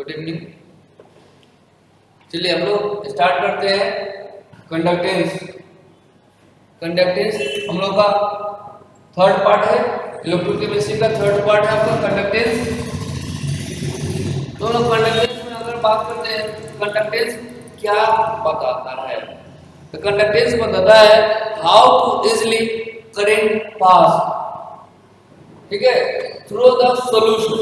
Good evening. चलिए हम लोग स्टार्ट करते हैं कंडक्टेंस। कंडक्टेंस हम लोग का थर्ड पार्ट है, इलेक्ट्रोकेमिस्ट्री का थर्ड पार्ट है आपका कंडक्टेंस। दोनों कंडक्टेंस में अगर बात करते हैं कंडक्टेंस क्या बताता है, तो कंडक्टेंस बताता है how to easily current pass, ठीक है, थ्रू द सॉल्यूशन,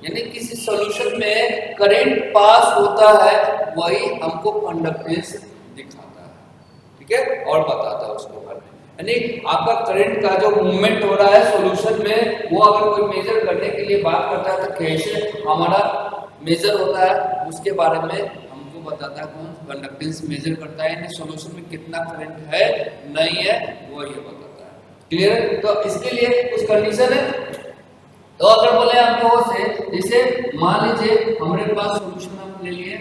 यानी किसी सॉल्यूशन में करंट पास होता है वही हमको कंडक्टेंस दिखाता है, ठीक है, और बताता है उसके बारे में। यानी आपका करंट का जो मूवमेंट हो रहा है सॉल्यूशन में, वो अगर कोई मेजर करने के लिए बात करता है तो कैसे हमारा मेजर होता है उसके बारे में हमको बताता है। कौन कंडक्टेंस मेजर करता है, यानी सॉल्यूशन में कितना करंट है नहीं है वो ये बताता है। क्लियर है? तो इसके लिए कुछ कंडीशन है। तो अगर बोले आप लोगों से, जैसे मान लीजिए हमारे पास सॉल्यूशन हम ले लिए,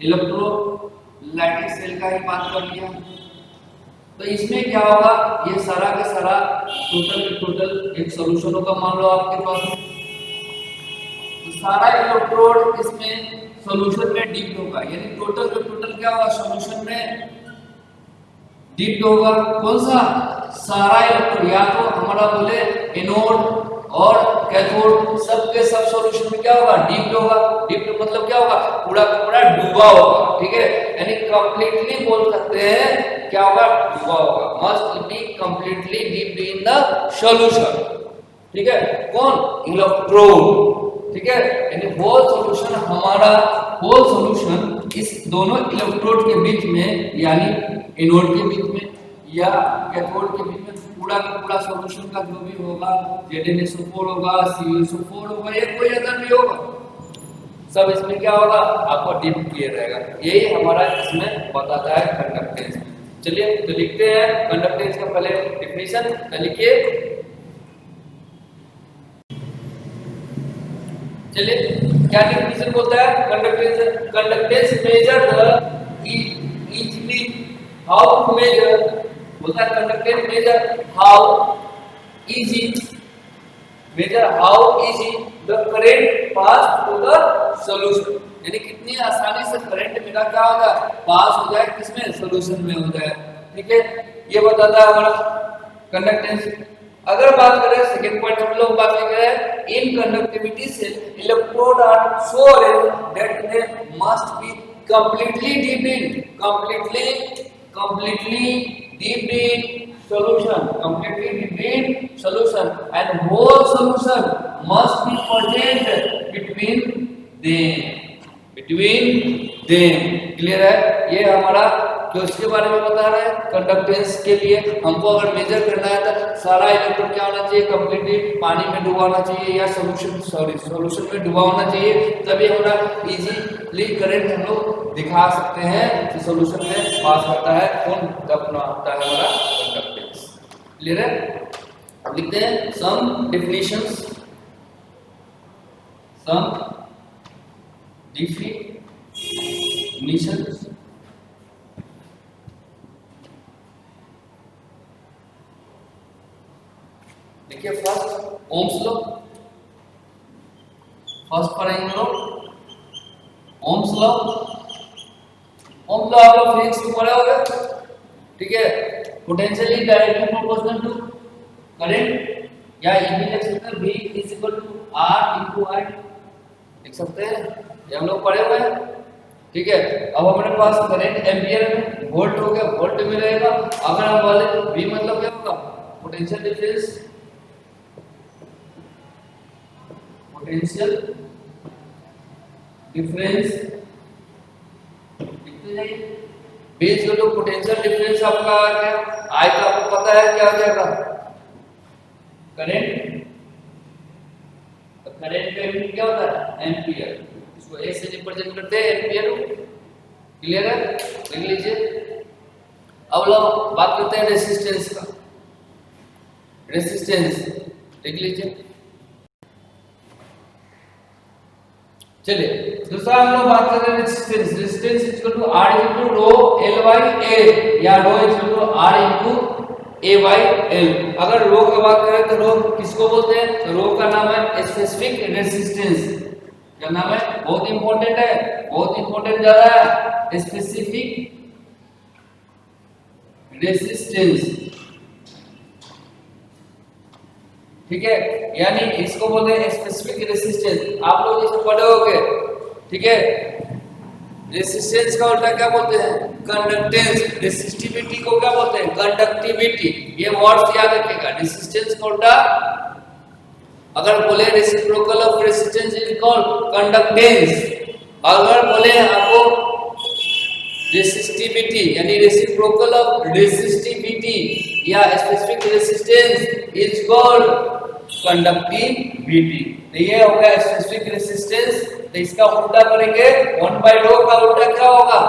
इलेक्ट्रोलाइटिक सेल का ही बात कर लिया, तो इसमें क्या होगा, ये सारा का सारा टोटल एक सॉल्यूशन होगा मान लो आपके पास, तो सारा इलेक्ट्रोड इसमें सॉल्यूशन में डिप्ट होगा, यानी टोटल क्या होगा सॉल्यूशन में डिप्ट होगा। कौन सा? सारा इलेक्ट्रोड, या तो हमारा बोले एनोड और कैथोड, सबके सब सॉल्यूशन में क्या होगा डिप्ट होगा। डिप्ट मतलब क्या होगा, पूरा का पूरा डूबा होगा, ठीक है, यानी कंप्लीटली बोल सकते हैं क्या होगा, डूबा होगा, must be completely dipped in the solution, ठीक है, कौन इलेक्ट्रोड, ठीक है, यानी होल सॉल्यूशन हमारा होल सॉल्यूशन इस दोनों इलेक्ट्रोड के बीच में, यानी एनोड के बीच में या कैथोड के बीच में पूरा का पूरा सॉल्यूशन का जो भी होगा, ZnSO4 होगा, CuSO4 होगा, या कोई अदर भी होगा, सब इसमें क्या होगा आपको डिप किया रहेगा। यही हमारा इसमें बताता है कंडक्टेंस। चलिए तो लिखते हैं कंडक्टेंस का पहले डेफिनेशन, तो लिखिए, चलिए क्या डेफिनेशन बोलता है conductance. Conductance measure the easily how to measure, बोलता है conductance measure how easy, measure how easy the current pass to the solution, यानी कितनी आसानी से करंट मेरा क्या होगा पास हो जाए, किसमें सॉल्यूशन में हो जाए, ठीक है, ये बताता है हमारा कंडक्टेंस। अगर बात करें सेकंड पॉइंट हम लोग बात कर रहे हैं इन कंडक्टिविटी से electrode are so arranged that they must be completely deep in solution, completely deep in solution, and whole solution must be present between them। Clear है? ये हमारा जो इसके बारे में बता रहा है कंडक्टेंस के लिए हमको अगर मेजर करना है तो सारा इलेक्ट्रॉन क्या होना चाहिए, कंप्लीटली पानी में डूबा होना चाहिए या सॉल्यूशन में डूबा होना चाहिए, तभी हमारा इजीली करंट हम लोग दिखा सकते हैं कि सॉल्यूशन में पास करता है, कौन अपना होता है हमारा कंडक्टेंस। क्लियर है? अब लिखते हैं सम डेफिनेशंस, देखिए फर्स्ट ओम्स लॉ, फर्स्ट पढ़ेंगे हम लोग ओम्स लॉ। ओम्स लॉ आप लोग फिजिक्स में पढ़े होंगे, ठीक है, potentially directly proportional to current, या ये भी लिख सकते हैं V = R × I, लिख सकते हैं, ये हम लोग पढ़े हुए हैं, ठीक है। अब हमारे पास करंट एम्पियर में, वोल्ट हो गया, वोल्ट में रहेगा। अगर हम बोले V मतलब क्या होगा, पोटेंशियल डिफरेंस, लिखते जाइए, बीच में तो पोटेंशियल डिफरेंस आपका आ गया, आई का आपको पता है क्या हो जाएगा करंट, तो करंट का यूनिट क्या होता है एम्पियर, इसको ए से रिप्रेजेंट करते हैं एम्पियर। क्लियर है? लिख लीजिए। अब लोग बात करते हैं रेजिस्टेंस का, रेजिस्टेंस लिख लीजिए। चलिए दूसरा हम लोग बात कर रहे हैं रेजिस्टेंस। रेजिस्टेंस = R × ρ/L/A या ρ = R × A/L। अगर रो की बात करें तो रो किसको बोलते हैं, तो रो का नाम है स्पेसिफिक रेजिस्टेंस, क्या नाम है, बहुत इंपॉर्टेंट है, बहुत इंपॉर्टेंट जा रहा है, स्पेसिफिक रेसिस्टेंस। ठीक है, यानी इसको बोलते हैं स्पेसिफिक रेसिस्टेंस। आप लोग जैसे पढ़े होंगे, ठीक है, रेसिस्टेंस का उल्टा क्या बोलते हैं, कंडक्टेंस। रेसिस्टिविटी को क्या बोलते हैं, कंडक्टिविटी। ये वर्ड्स याद रखिएगा। रेसिस्टेंस का उल्टा अगर बोले reciprocal of resistance is called conductance. अगर बोले आपको रेसिस्टिविटी यानी रेसिप्रोकल ऑफ रेसिस्टिविटी या specific resistance is called conductivity. तो ये हो गया स्पेसिफिक रेसिस्टेंस। तो इसका उल्टा करेंगे, 1/ρ का उल्टा क्या होगा,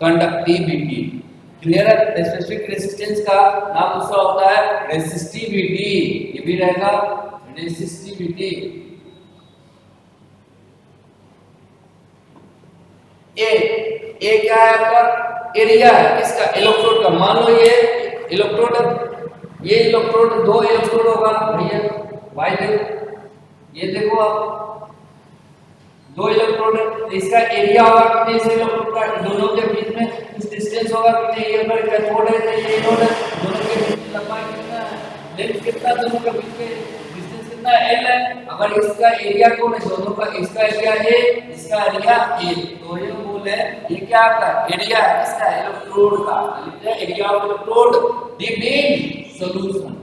कंडक्टिविटी। क्लियर है। स्पेसिफिक रेसिस्टेंस का नाम दूसरा होता है रेसिस्टिविटी। ये भी रहेगा रेसिस्टिविटी। ए क्या है आपका, एरिया है किसका, इलेक्ट्रोड का। मान लो ये इलेक्ट्रोड, ये इलेक्ट्रोड, दो इलेक्ट्रोड होगा भैया, भाई देखो, ये देखो आप, दो इलेक्ट्रोड है, तो इसका एरिया होगा कितने, इस इलेक्ट्रोड का दोनों के बीच में कुछ डिस्टेंस होगा कितने, ये पर कैथोड है, ये एनोड है, दोनों के बीच में लंबाई कितना है, लेंथ कितना, दोनों के बीच में डिस्टेंस कितना, L है। अगर इसका एरिया कौन है, दोनों का, इसका एरिया है, इसका एरिया ए, तो ये बोले ये क्या आपका एरिया है किसका, इलेक्ट्रोड का। Area of electrode dipped in solution.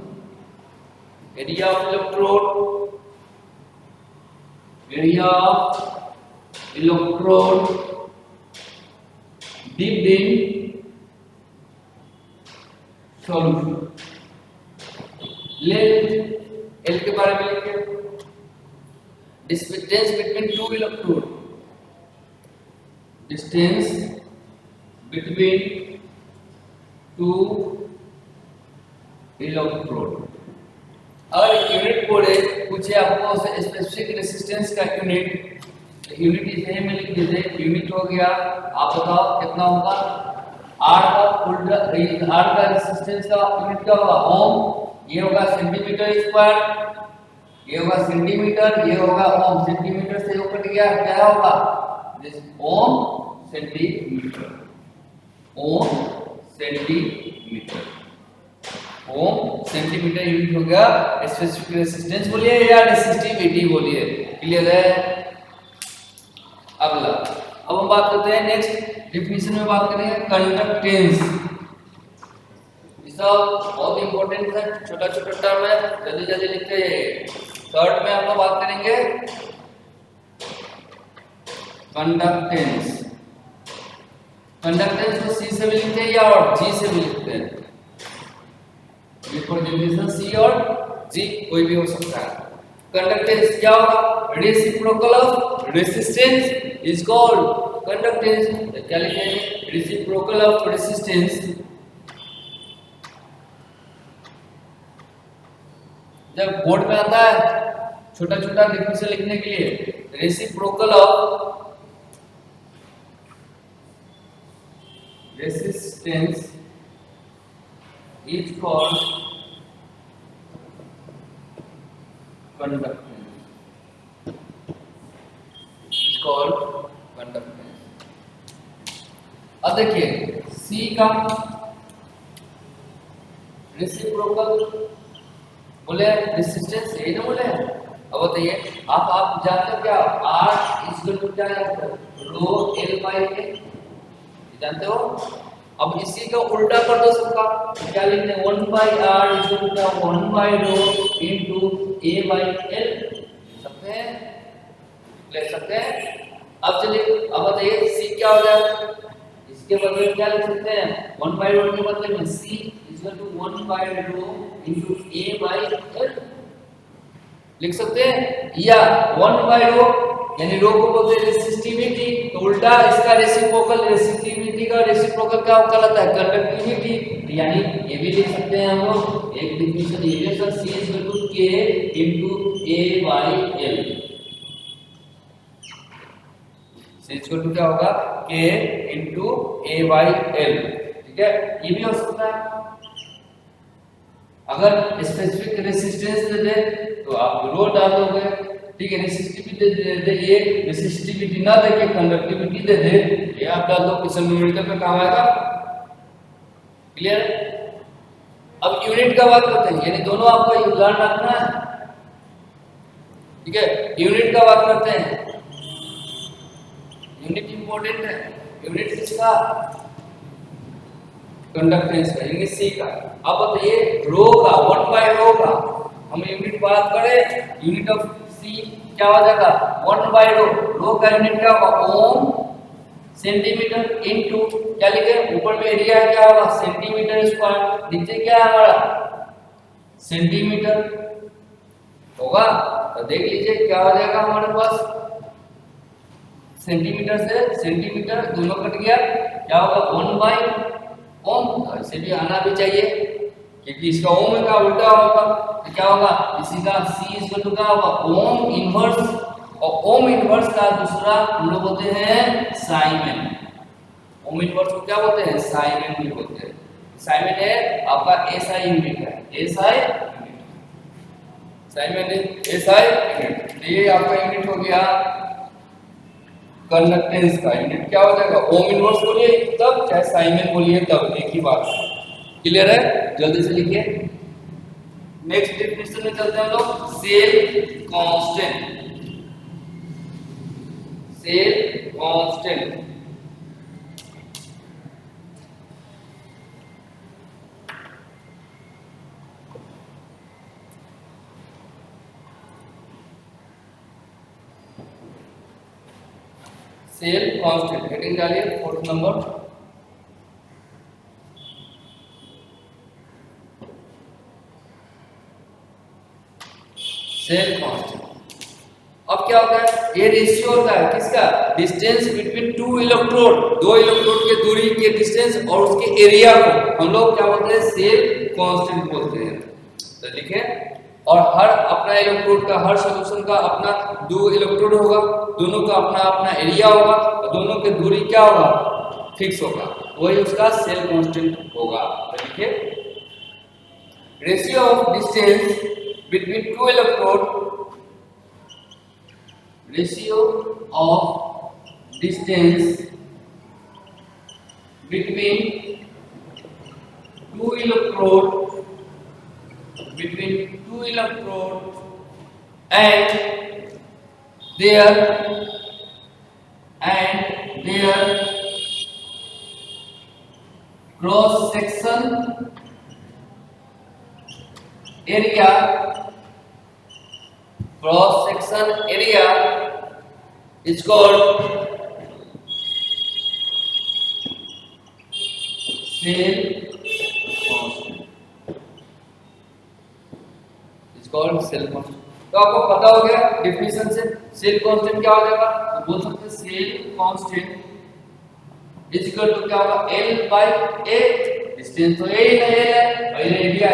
Area of electrode, area of electrode dipped in solution. Length L के बारे में लिखिए, distance between two electrode, distance between two electrode. अगर यूनिट बोले पूछे आपको स्पेसिफिक रेसिस्टेंस का यूनिट, तो यूनिट इसे में लिख दीजिए। यूनिट हो गया, आप बताओ कितना होगा, R का उल्टा, R का रेसिस्टेंस का यूनिट क्या होगा, ओम। ये होगा सेंटीमीटर स्क्वायर, ये होगा सेंटीमीटर, ये होगा ओम। सेंटीमीटर से ऊपर गया क्या होगा, ओम सेंटीमीटर, ओम सेंटीमीटर, ओम सेंटीमीटर यूनिट हो गया स्पेसिफिक रेसिस्टेंस बोलिए या रेसिस्टिविटी बोलिए। क्लियर है। अगला अब हम बात करते हैं, नेक्स्ट डेफिनेशन में बात करेंगे कंडक्टेंस। बहुत इंपॉर्टेंट है, छोटा छोटा टर्म है, जल्दी जल्दी लिखते हैं। थर्ड में हम लोग बात करेंगे कंडक्टेंस। कंडक्टेंस को सी से भी लिखते हैं या और जी से भी लिखते हैं, बिफोर डेफिनेशन सी और जी कोई भी हो सकता है। कंडक्टेंस क्या होगा, reciprocal of resistance is called conductance. क्या लिखेंगे, रेसिप्रोकल ऑफ रेसिस्टेंस। जब बोर्ड में आता है छोटा छोटा डेफिनेशन लिखने के लिए, reciprocal of resistance is called conductance, is called conductance. अब देखिए सी का रेसिप्रोकल बोले रेसिस्टेंस, यही ना बोले। अब बताइए आप जानते हो क्या, R इक्वल टू क्या है, रो L बाई A, जानते हो। अब इसी का उल्टा कर दो सबका, क्या लिखते हैं, 1 बाई R इक्वल टू क्या, 1 by rho into A by L। सकते हैं, लिख सकते हैं। अब चलिए अब बताइए C क्या हो जाएगा, इसके बदले में क्या लिख सकते हैं, 1 बाई रो के बदले में C equal to 1 by rho into A by L लिख सकते हैं। या 1 बाई रो यानी रो को बोलते हैं रेसिस्टिविटी, तो उल्टा इसका रेसिप्रोकल, रेसिस्टिविटी का रेसिप्रोकल क्या कहलाता है, कंडक्टिविटी। यानी ये भी लिख सकते हैं हम लोग, एक डेफिनेशन ये भी, sir C equal to K into A by L। C equal to क्या होगा, K into A by L। ठीक है, ये भी हो सकता है। अगर स्पेसिफिक रेसिस्टेंस दे दे तो आप रो डाल दोगे, ठीक है, रेसिस्टिविटी दे दे, ये रेसिस्टिविटी ना देके कंडक्टिविटी दे दे, ये आप डाल दो, किसी न्यूमेरिकल में काम आएगा। क्लियर? अब यूनिट का बात करते हैं, यानी दोनों आपको लर्न रखना है। ठीक है, यूनिट का बात करते हैं, यूनिट इंपॉर्टेंट है। यूनिट किसका? कंडक्टेंस का, यानी सी का। अब बताइए रो का, 1/रो का हम यूनिट बात करें, यूनिट ऑफ सी क्या हो जाएगा? 1/रो। रो का यूनिट क्या होगा? ओम सेंटीमीटर इनटू क्या लिखे? ऊपर में एरिया क्या होगा? Centimetre square. नीचे क्या है हमारा? सेंटीमीटर होगा। तो देख लीजिए क्या हो जाएगा हमारे पास, सेंटीमीटर से सेंटीमीटर दोनों कट गया, क्या होगा? 1/ओम। ऐसे भी आना भी चाहिए क्योंकि इसका ओम का उल्टा होगा, तो क्या होगा? इसी का सी इज इक्वल टू क्या होगा? Ohm inverse. और ओम इनवर्स का दूसरा हम लोग बोलते हैं साइमेन। ओम इनवर्स को क्या बोलते हैं? साइमेन भी बोलते हैं। साइमेन है आपका एसआई यूनिट है, एसआई यूनिट, साइमेन है एसआई यूनिट। ये आपका यूनिट हो गया कंडक्टेंस का। यूनिट क्या हो जाएगा? ओम इनवर्स बोलिए तब, चाहे साइमेन बोलिए तब, एक ही बात। क्लियर है? जल्दी से लिखिए। नेक्स्ट डेफिनेशन में चलते हैं हम लोग, cell constant. Cell constant cell constant heading डालिए 4th नंबर। Cell constant. अब क्या होता है? ये रेशियो होता है किसका? डिस्टेंस बिटवीन टू इलेक्ट्रोड, दो इलेक्ट्रोड के दूरी के डिस्टेंस और उसके एरिया को हम लोग क्या बोलते हैं? सेल कांस्टेंट बोलते हैं। तो लिखें, और हर अपना इलेक्ट्रोड का, हर सॉल्यूशन का अपना दो इलेक्ट्रोड होगा, दोनों का अपना अपना एरिया होगा, और दोनों की दूरी क्या होगा? फिक्स होगा, वही उसका सेल कांस्टेंट होगा। तो लिखिए, ratio of distance between two electrode, ratio of distance between two electrode and their cross section area is called cell constant. Is called cell constant. तो आपको पता हो गया डेफिनेशन से सेल कांस्टेंट क्या हो जाएगा? तो बोल सकते हैं cell constant is equal to क्या होगा? L/A। डिस्टेंस तो ए है, और एरिया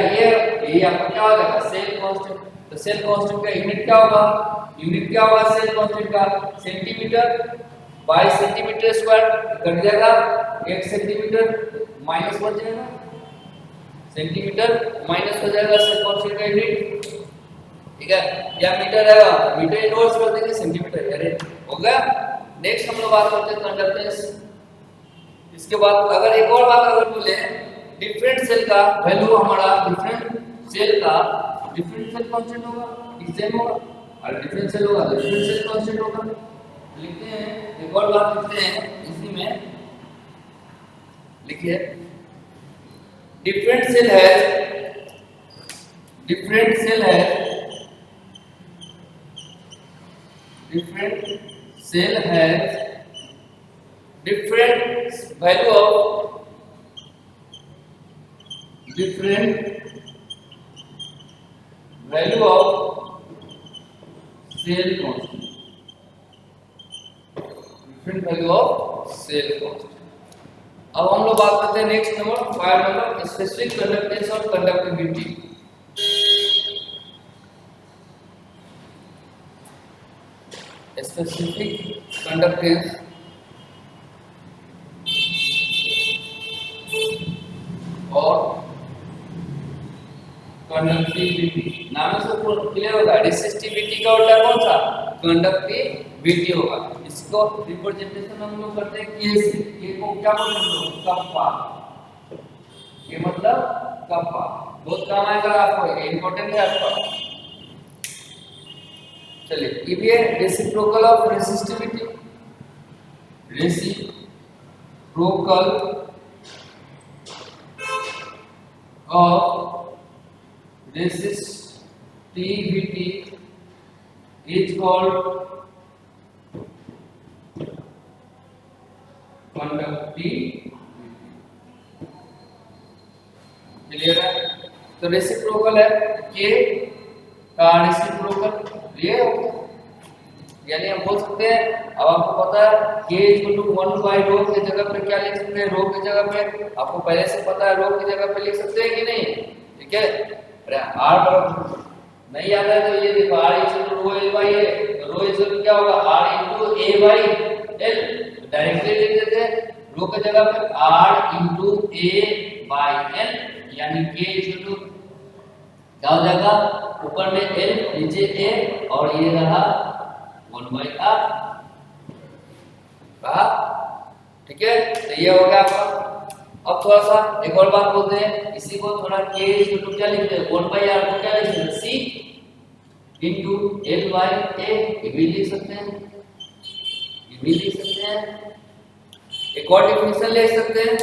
ये आपका क्या हो जाएगा? Cell constant. तो सेल कांस्टेंट का यूनिट क्या होगा? यूनिट क्या होगा सेल कांस्टेंट का? Centimetre by centimetre square. कट जाएगा 1 सेंटीमीटर माइनस बच जाएगा, सेंटीमीटर माइनस हो जाएगा सेल कांस्टेंट का यूनिट। ठीक है, या मीटर है, मीटर इनवर्स कर देंगे सेंटीमीटर। अरे हो गया। नेक्स्ट हम लोग बात करते हैं कंडक्टेंस। इसके बाद अगर एक और बात अगर बोले, डिफरेंट सेल का वैल्यू हमारा, डिफरेंट सेल कांस्टेंट होगा, सेम होगा, और डिफरेंट सेल होगा तो डिफरेंट सेल कांस्टेंट होगा। लिखते हैं, एक और बात लिखते हैं इसी में, लिखिए, डिफरेंट सेल है different cell has different value of cell constant, different value of cell constant। अब हम लोग बात करते हैं next number 5 number, specific conductance और कंडक्टिविटी। स्पेसिफिक कंडक्टेंस और कंडक्टिविटी। कंडक्टिविटी नाम से क्लियर होगा। रेसिस्टिविटी का उल्टा कौन सा? कंडक्टिविटी होगा। इसको रिप्रेजेंटेशन हम लोग करते हैं के से। के को क्या बोलते हैं हम लोग? कप्पा। ये मतलब कप्पा। बहुत काम आएगा आपको, ये इंपॉर्टेंट है आपका। चलिए ये भी है reciprocal of resistivity. Reciprocal of resistivity is called conductivity। Clear है? तो रेसिप्रोकल है के का रेसिप्रोकल ये होगा, यानी हम बोल सकते हैं, अब आपको पता है k = 1/ρ की जगह पे क्या लिख सकते हैं? ρ की जगह पे आपको पहले से पता है ρ की जगह पे लिख सकते हैं कि नहीं? ठीक है। अरे r बराबर नहीं याद है तो ये देखो r = ρ/a, तो ρ क्या होगा? r × a/l। डायरेक्टली लिख देते हैं ρ की जगह पे r × a/l, यानी k = क्या हो जाएगा? ऊपर में l नीचे a और ये रहा 1/r। कहा ठीक है। तो ये हो गया आपका। अब थोड़ा सा एक और बात बोलते हैं, इसी को थोड़ा k = क्या लिखते हैं? 1/r को क्या लिखते हैं? c × l/a। ये भी लिख सकते हैं, ये भी लिख सकते हैं। एक और डेफिनेशन ले सकते हैं,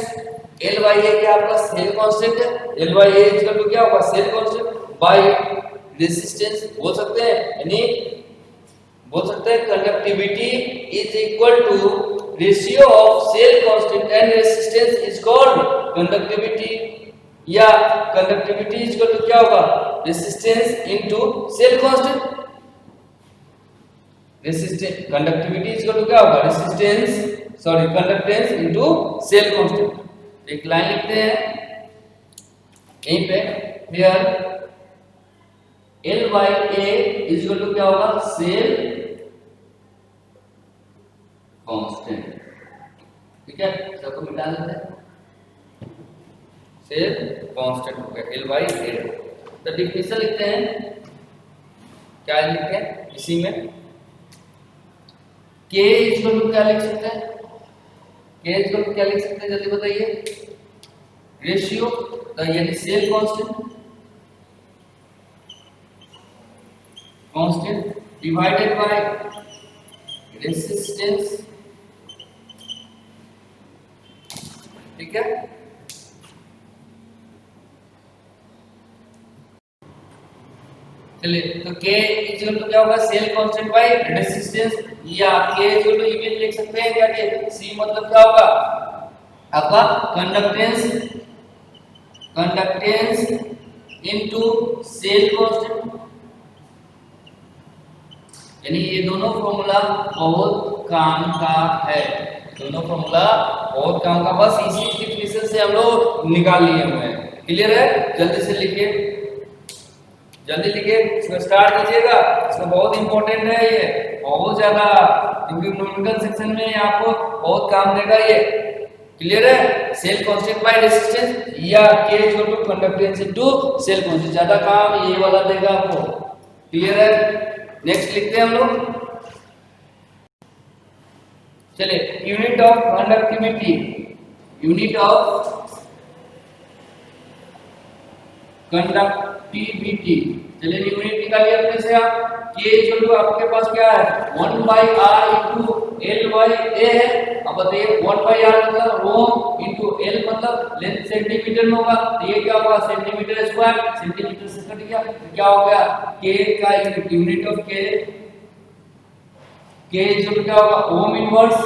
l/a क्या आपका सेल कांस्टेंट है। l/a = क्या होगा? सेल कांस्टेंट बाय रेजिस्टेंस बोल सकते हैं, यानी बोल सकते हैं conductivity is equal to ratio of cell constant and resistance is called conductivity, या कंडक्टिविटी इज इक्वल टू क्या होगा? Resistance into cell constant. Resistance conductivity is equal to क्या होगा? Conductance into cell constant. एक लाइन लिखते हैं यहीं पे, here l/a is equal to क्या होगा? Cell constant. ठीक है, सबको मिटा देते हैं। सेल कांस्टेंट हो गया l/a। तो डिफिनेशन लिखते हैं, क्या लिखते हैं इसी में? k इज इक्वल टू क्या लिख सकते हैं? k इज इक्वल टू क्या लिख सकते हैं? जल्दी बताइए। रेशियो यानी cell constant divided by resistance. ठीक है, चलिए तो k इक्वल टू क्या होगा? सेल कांस्टेंट बाय रेजिस्टेंस, या k इक्वल टू इमेज लिख सकते हैं क्या? के c मतलब क्या होगा आपका? Conductance into cell constant. यानी ये दोनों फॉर्मूला बहुत काम का है, दोनों फॉर्मूला बहुत काम का, बस इसी डिफिनेशन से हम लोग निकाल लिए हुए हैं। क्लियर है? जल्दी से लिखिए, जल्दी लिखिए, इसको स्टार्ट कीजिएगा। इसमें बहुत इंपॉर्टेंट है ये, बहुत ज्यादा, क्योंकि न्यूमेरिकल सेक्शन में आपको बहुत काम देगा ये। क्लियर है? सेल कांस्टेंट बाय रेजिस्टेंस या k equal to conductance into cell constant, ज्यादा काम ये वाला देगा आपको। क्लियर है? नेक्स्ट लिखते हैं हम लोग। चलिए unit of conductivity, unit of conductivity. चलिए यूनिट निकालिए अपने से आप। k इक्वल टू आपके पास क्या है? 1/r इनटू l/a है। अब बताइए 1/r मतलब रो इनटू l मतलब लेंथ सेंटीमीटर में होगा, तो ये क्या होगा? Centimetre square. सेंटीमीटर से कट गया तो क्या हो गया? k का यूनिट ऑफ k इक्वल क्या होगा? ओम इनवर्स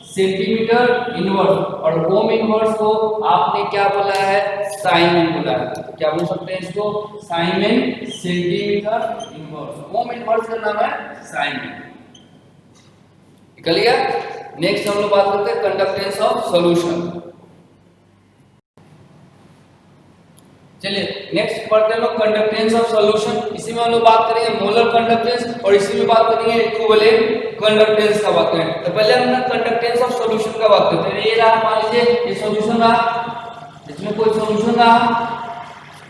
सेंटीमीटर इनवर्स, और ओम इनवर्स को आपने क्या बोला है? साइमेन बोला है। क्या बोल सकते हैं इसको? साइमेन सेंटीमीटर इनवर्स। ओम इनवर्स का नाम है साइमेन। निकल गया? नेक्स्ट हम लोग बात करते हैं कंडक्टेंस ऑफ सॉल्यूशन। चलिए नेक्स्ट पढ़ते हैं लोग कंडक्टेंस ऑफ सॉल्यूशन। इसी में हम लोग बात करेंगे मोलर कंडक्टेंस, और इसी में बात करेंगे इक्विवेलेंट कंडक्टेंस का बात करेंगे। तो पहले हम ना कंडक्टेंस ऑफ सॉल्यूशन का बात करते हैं। ये रहा, मान लीजिए ये सॉल्यूशन रहा, इसमें कोई सॉल्यूशन रहा,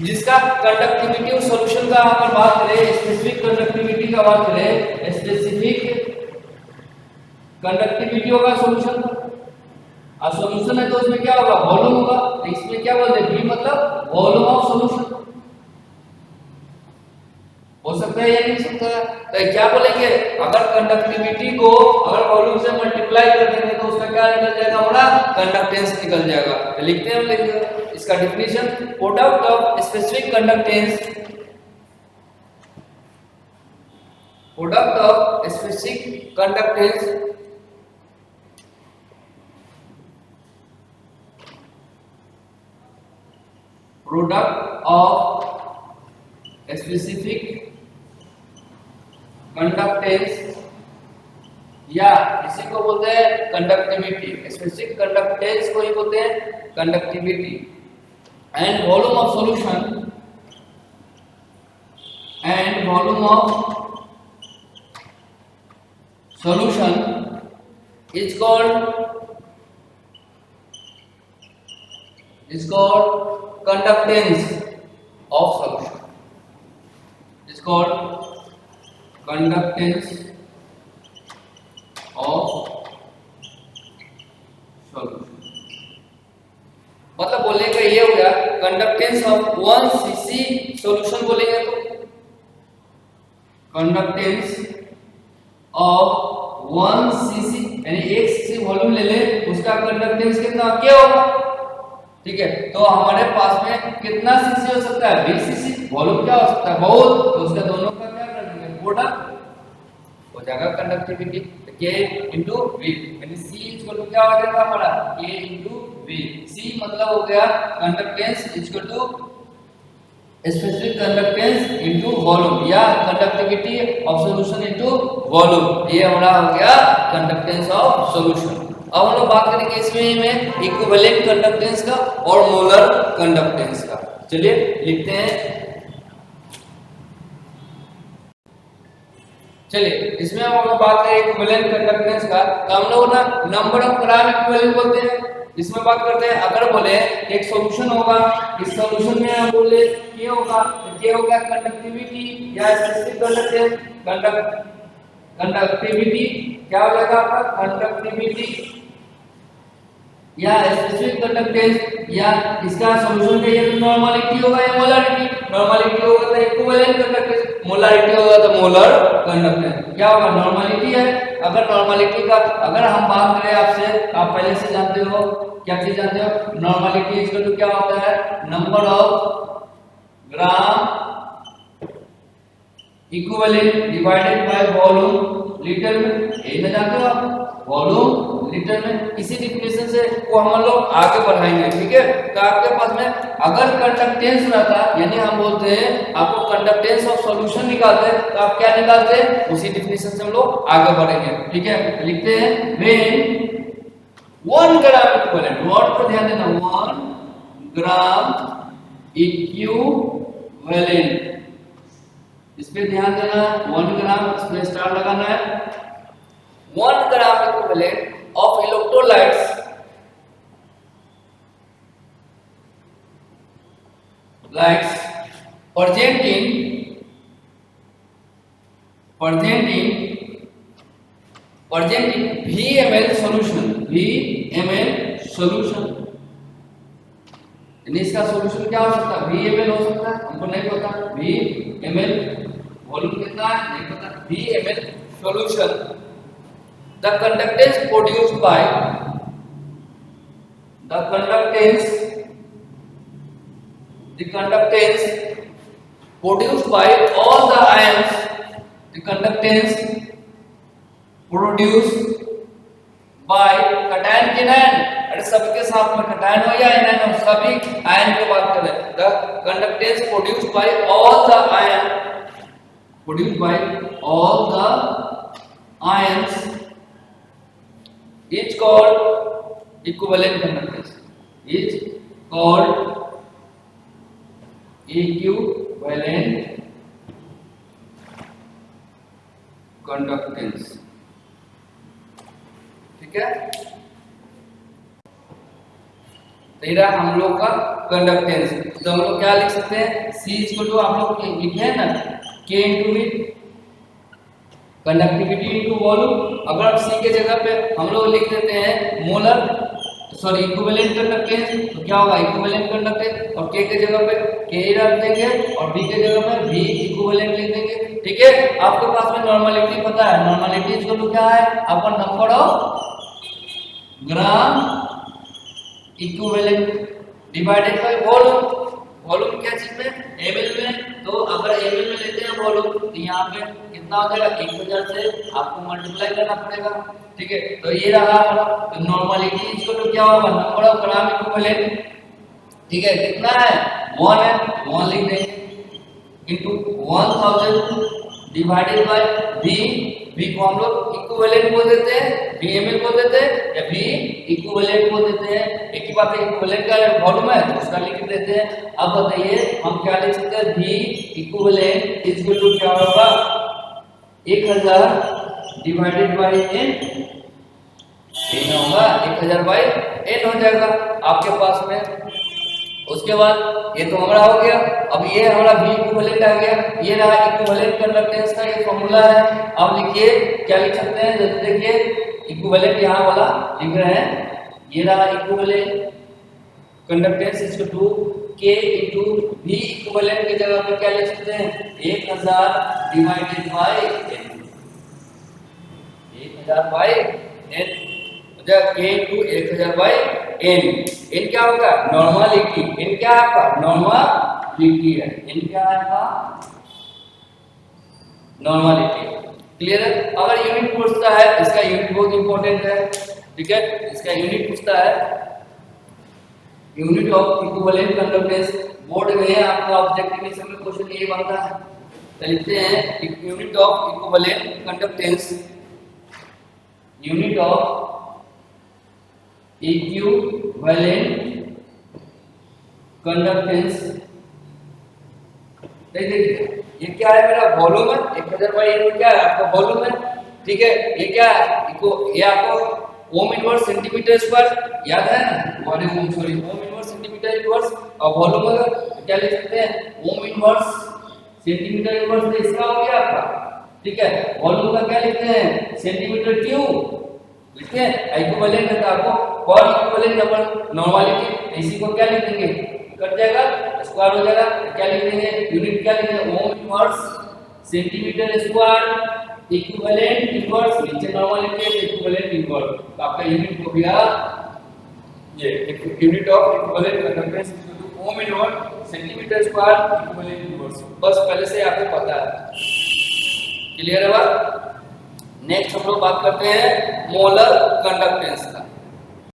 जिसका कंडक्टिविटी और सॉल्यूशन का अगर बात करें, स्पेसिफिक कंडक्टिविटी का बात करें, स्पेसिफिक कंडक्टिविटी होगा सॉल्यूशन का, और सॉल्यूशन है तो उसमें क्या होगा, वॉल्यूम होगा। तो इसमें क्या बोलते हैं, V मतलब वॉल्यूम ऑफ सॉल्यूशन। हो सकता है या नहीं सकता है? तो क्या बोलेंगे, अगर कंडक्टिविटी को अगर वॉल्यूम से मल्टीप्लाई कर देंगे तो उसका क्या निकल जाएगा, हमारा कंडक्टेंस निकल जाएगा। तो लिखते हैं, लिखिए इसका definition, product of specific conductance, product of specific conductance product of specific conductance, या इसी को बोलते हैं कंडक्टिविटी, स्पेसिफिक कंडक्टेंस को ही बोलते हैं conductivity, and volume of solution, and volume of solution is called conductance of solution, is called conductance of solution। मतलब बोलने का ये हो गया, कंडक्टेंस ऑफ 1 cc सॉल्यूशन बोलेंगे तो कंडक्टेंस ऑफ 1 cc यानी 1 cc वॉल्यूम ले ले, उसका कंडक्टेंस कितना क्या होगा, ठीक है। तो हमारे पास में कितना सीसी हो सकता है, 20 सीसी। वॉल्यूम क्या हो सकता है, बहुत, तो उसका दोनों का क्या कर देंगे, प्रोडक्ट हो जाएगा कंडक्टिविटी, K into V, यानी C इक्वल टू क्या हो जाएगा हमारा, K into V। C मतलब हो गया conductance equal to specific conductance into volume, या conductivity of solution into volume, ये हमारा हो गया कंडक्टेंस ऑफ सॉल्यूशन। अब हम लोग बात करेंगे इसमें में इक्विवेलेंट कंडक्टेंस का और मोलर कंडक्टेंस का। चलिए लिखते हैं, चलिए इसमें हम लोग बात करें इक्विवेलेंट कंडक्टेंस का, तो हम लोग ना नंबर ऑफ ग्राम इक्विवेलेंट बोलते हैं। इसमें बात करते हैं, अगर बोले एक सॉल्यूशन होगा, इस सॉल्यूशन में हम बोले क्या होगा, क्या होगा कंडक्टिविटी या स्पेसिफिक कंडक्टेंस, कंडक्टिविटी क्या हो जाएगा आपका, कंडक्टिविटी या स्पेसिफिक कंडक्टेंस, या इसका सॉल्यूशन का ये नॉर्मलिटी होगा या मोलारिटी, नॉर्मलिटी होगा तो इक्विवेलेंट कंडक्टेंस, मोलारिटी होगा तो मोलर कंडक्टेंस। क्या होगा, नॉर्मलिटी है, अगर नॉर्मलिटी का अगर हम बात करें आपसे, आप पहले से जानते हो, क्या चीज जानते हो, नॉर्मलिटी इक्वल टू क्या होता है, number of gram equivalent divided by volume litre में, यही ना जानते हो आप, वॉल्यूम लीटर में। इसी डिफिनेशन से को हम लोग आगे बढ़ाएंगे, ठीक है। तो आपके पास में अगर कंडक्टेंस रहता, यानी हम बोलते हैं आपको कंडक्टेंस ऑफ सॉल्यूशन निकालते हैं, तो आप क्या निकालते हैं, उसी डिफिनेशन से हम लोग आगे बढ़ेंगे, ठीक है। लिखते हैं व्हेन 1 ग्राम इक्विवेलेंट, वर्ड पर ध्यान देना, 1 ग्राम इक्विवेलेंट, इस पे ध्यान देना, 1 ग्राम, इस पे स्टार लगाना है। 1 gram equivalent of electrolytes present in VML solution, VML solution, यानी इसका सॉल्यूशन क्या हो सकता है, VML हो सकता है, हमको नहीं पता VML, वॉल्यूम कितना है नहीं पता, VML solution, the conductance produced by the conductance produced by all the ions, the conductance produced by cation anion, अरे सबके साथ में cation हो या anion हो, सभी आयन की बात करें, the conductance produced by all the ion, produced by all the ions is called equivalent conductance, is called equivalent conductance, ठीक है। तेरा हम लोग का कंडक्टेंस। तो हम लोग क्या लिख सकते हैं, C इक्वल टू आप लोग लिखे हैं ना K into V, conductivity into volume. अगर C के जगह पे हम लोग लिख देते हैं मोलर सॉरी इक्विवेलेंट कंडक्टेंस, तो क्या होगा इक्विवेलेंट कंडक्टेंस, और K के जगह पे K रख देंगे और V के जगह पे V इक्विवेलेंट लिख देंगे। ठीक है, आपके पास में नॉर्मलिटी पता है, नॉर्मलिटी इक्वल टू क्या है आपका number of gram equivalent divided by volume. Volume क्या चीज में, ml में, तो अगर ml में लेते हैं वॉल्यूम तो यहाँ पे कितना हो जाएगा 1000 से आपको मल्टीप्लाई करना पड़ेगा। ठीक है, तो ये रहा तो नॉर्मलिटी इक्वल टू क्या होगा नंबर ऑफ ग्राम इक्विवेलेंट। ठीक है, कितना है 1 है, 1 लिख देंगे इनटू 1000 डिवाइडेड बाय V को हम लोग इक्विवेलेंट बोल देते हैं, VML बोल देते हैं या V इक्विवेलेंट बोल देते हैं, एक ही बात है। इक्विवेलेंट का वॉल्यूम है तो उसका लिख देते हैं। अब बताइए हम क्या लिख सकते हैं, V इक्विवेलेंट इक्वल टू क्या होगा 1000 डिवाइडेड बाय n, n होगा 1000 बाय n हो जाएगा आपके पास में। उसके बाद ये तो हमारा हो गया, अब ये हमारा V इक्विवेलेंट आ गया, ये रहा इक्विवेलेंट कंडक्टेंस का ये फॉर्मूला है। अब लिखिए क्या लिख सकते हैं, जैसे देखिए इक्विवेलेंट यहाँ वाला लिख रहे हैं, ये रहा equivalent conductance is to K into V equivalent की जगह पे क्या लिख सकते हैं 1000 divided by n, 1000 by n K into 1000 by n। n क्या होगा नॉर्मलिटी, n क्या है आपका नॉर्मलिटी है, n क्या है आपका नॉर्मलिटी। क्लियर है। अगर यूनिट पूछता है, इसका यूनिट बहुत इंपॉर्टेंट है। ठीक है, इसका यूनिट पूछता है unit of equivalent conductance, board में आपका ऑब्जेक्टिव में क्वेश्चन ये बनता है। तो लिखते हैं unit of equivalent conductance, unit of equivalent conductance. देखिए ये क्या है मेरा वॉल्यूम है, 1000 बाई n क्या है आपका वॉल्यूम है। ठीक है, ये क्या है ये आपको ओम इनवर्स सेंटीमीटर स्क्वायर याद है ना, volume sorry ohm inverse centimetre inverse और वॉल्यूम है तो क्या लिख सकते हैं ओम इनवर्स सेंटीमीटर इनवर्स, तो इसका हो गया आपका। ठीक है, वॉल्यूम का क्या लिखते हैं सेंटीमीटर क्यूब लिखते हैं, इक्विवेलेंट है तो आपको पर इक्विवेलेंट नंबर नॉर्मलिटी, इसी को क्या लिख देंगे कट जाएगा स्क्वायर हो जाएगा, क्या लिख देंगे यूनिट क्या लिखेंगे ohm inverse centimetre square equivalent inverse, नीचे नॉर्मलिटी है इक्विवेलेंट इनवर्स, तो आपका यूनिट हो गया ये unit of equivalent conductance ohm inverse centimetre square equivalent inverse. बस पहले से आपको पता है। क्लियर है बात। नेक्स्ट हम लोग बात करते हैं मोलर कंडक्टेंस का।